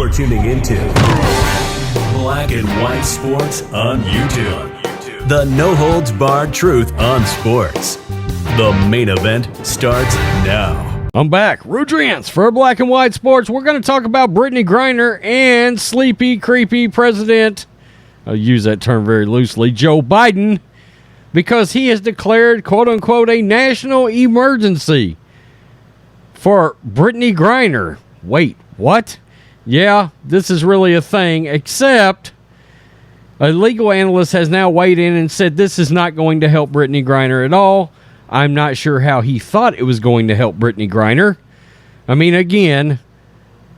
You're tuning into Black and White Sports on YouTube. The no-holds-barred truth on sports. The main event starts now. I'm back. Rudrance for Black and White Sports. We're going to talk about Brittney Griner and sleepy, creepy President, I'll use that term very loosely, Joe Biden, because he has declared, quote-unquote, a national emergency for Brittney Griner. Wait, what? Yeah, this is really a thing, except a legal analyst has now weighed in and said this is not going to help Brittney Griner at all. I'm not sure how he thought it was going to help Brittney Griner. I mean, again,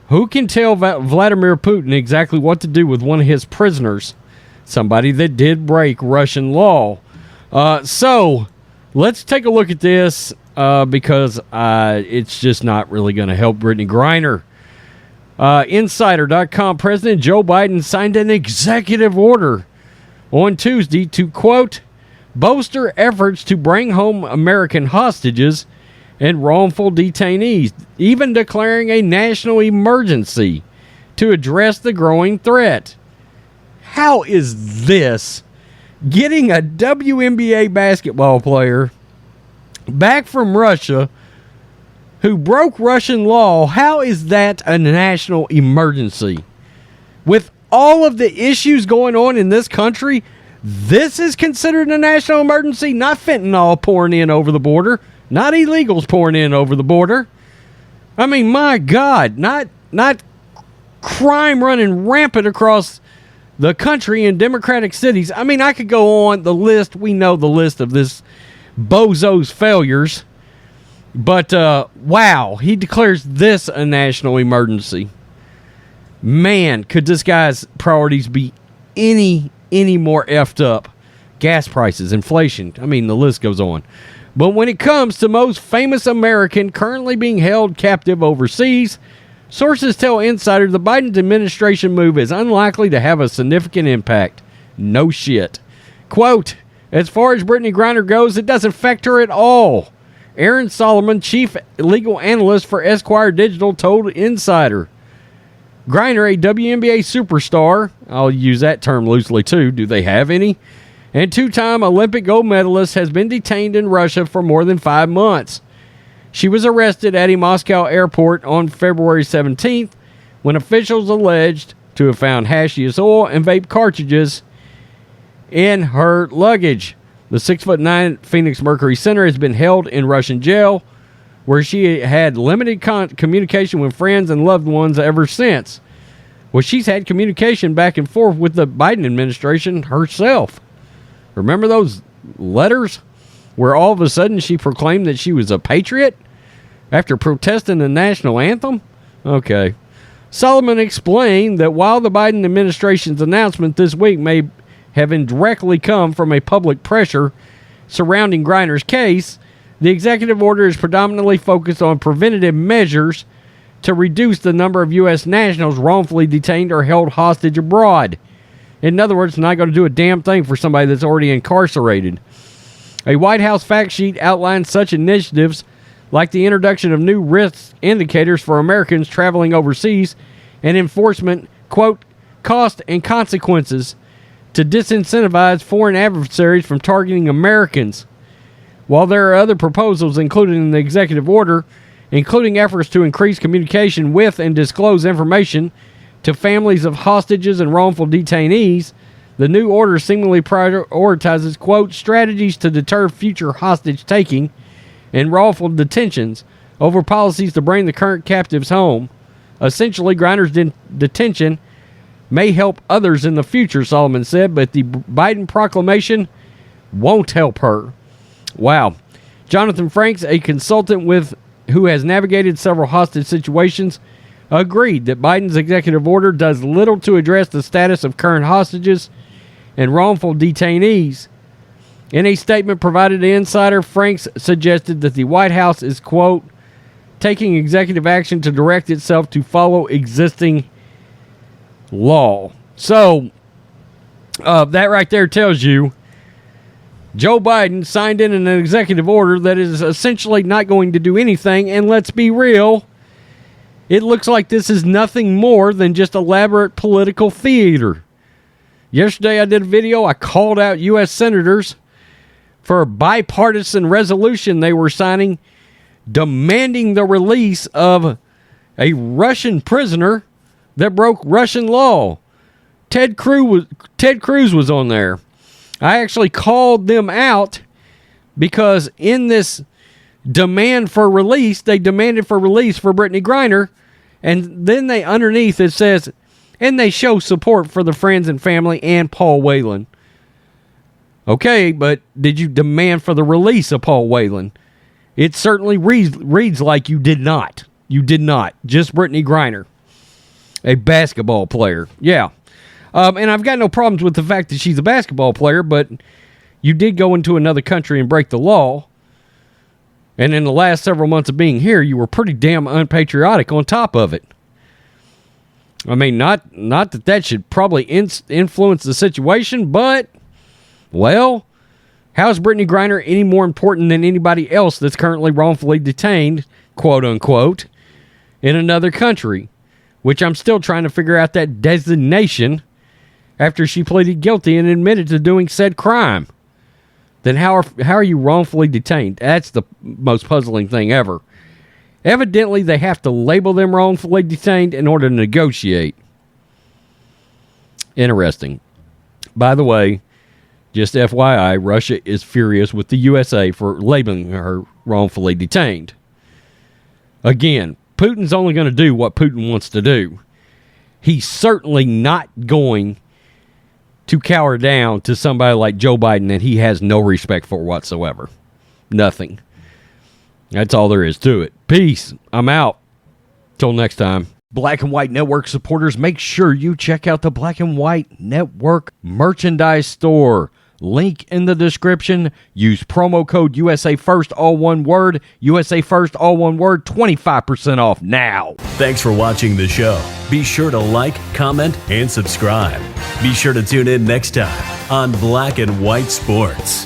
who can tell Vladimir Putin exactly what to do with one of his prisoners? Somebody that did break Russian law. So, let's take a look at this because it's just not really going to help Brittney Griner. Insider.com President Joe Biden signed an executive order on Tuesday to, quote, bolster efforts to bring home American hostages and wrongful detainees, even declaring a national emergency to address the growing threat. How is this getting a WNBA basketball player back from Russia who broke Russian law? How is that a national emergency? With all of the issues going on in this country, this is considered a national emergency, not fentanyl pouring in over the border, not illegals pouring in over the border. I mean, my God, not crime running rampant across the country in democratic cities. I mean, I could go on the list. We know the list of this bozo's failures. But, wow, he declares this a national emergency. Man, could this guy's priorities be any more effed up? Gas prices, inflation, I mean, the list goes on. But when it comes to most famous American currently being held captive overseas, sources tell Insider the Biden administration move is unlikely to have a significant impact. No shit. Quote, as far as Brittney Griner goes, it doesn't affect her at all. Aaron Solomon, chief legal analyst for Esquire Digital, told Insider. Griner, a WNBA superstar, I'll use that term loosely too, do they have any? And two-time Olympic gold medalist, has been detained in Russia for more than 5 months. She was arrested at a Moscow airport on February 17th when officials alleged to have found hashish oil and vape cartridges in her luggage. The 6'9" Phoenix Mercury center has been held in Russian jail, where she had limited communication with friends and loved ones ever since. Well, she's had communication back and forth with the Biden administration herself. Remember those letters where all of a sudden she proclaimed that she was a patriot after protesting the national anthem? Okay. Solomon explained that while the Biden administration's announcement this week may have indirectly come from a public pressure surrounding Griner's case, the executive order is predominantly focused on preventative measures to reduce the number of U.S. nationals wrongfully detained or held hostage abroad. In other words, not going to do a damn thing for somebody that's already incarcerated. A White House fact sheet outlines such initiatives like the introduction of new risk indicators for Americans traveling overseas and enforcement, quote, cost and consequences to disincentivize foreign adversaries from targeting Americans. While there are other proposals included in the executive order, including efforts to increase communication with and disclose information to families of hostages and wrongful detainees, the new order seemingly prioritizes, quote, strategies to deter future hostage taking and wrongful detentions over policies to bring the current captives home. Essentially, Griner's detention may help others in the future, Solomon said, but the Biden proclamation won't help her. Wow. Jonathan Franks, a consultant who has navigated several hostage situations, agreed that Biden's executive order does little to address the status of current hostages and wrongful detainees. In a statement provided to Insider, Franks suggested that the White House is, quote, taking executive action to direct itself to follow existing law. So, that right there tells you Joe Biden signed in an executive order that is essentially not going to do anything, and let's be real, It looks like this is nothing more than just elaborate political theater. Yesterday I did a video. I called out U.S. senators for a bipartisan resolution they were signing demanding the release of a Russian prisoner that broke Russian law. Ted Cruz was on there. I actually called them out because in this demand for release, they demanded for release for Brittney Griner, and then they underneath it says, and they show support for the friends and family and Paul Whelan. Okay, but did you demand for the release of Paul Whelan? It certainly reads like you did not. You did not. Just Brittney Griner, a basketball player. Yeah. And I've got no problems with the fact that she's a basketball player, but you did go into another country and break the law. And in the last several months of being here, you were pretty damn unpatriotic on top of it. I mean, not that should probably influence the situation, but, well, how is Brittney Griner any more important than anybody else that's currently wrongfully detained, quote unquote, in another country? Which I'm still trying to figure out that designation after she pleaded guilty and admitted to doing said crime. Then how are you wrongfully detained? That's the most puzzling thing ever. Evidently, they have to label them wrongfully detained in order to negotiate. Interesting. By the way, just FYI, Russia is furious with the USA for labeling her wrongfully detained. Again, Putin's only going to do what Putin wants to do. He's certainly not going to cower down to somebody like Joe Biden that he has no respect for whatsoever. Nothing. That's all there is to it. Peace. I'm out. Till next time. Black and White Network supporters, make sure you check out the Black and White Network merchandise store. Link in the description. Use promo code USA First, all one word. USA First, all one word. 25% off now. Thanks for watching the show. Be sure to like, comment, and subscribe. Be sure to tune in next time on Black and White Sports.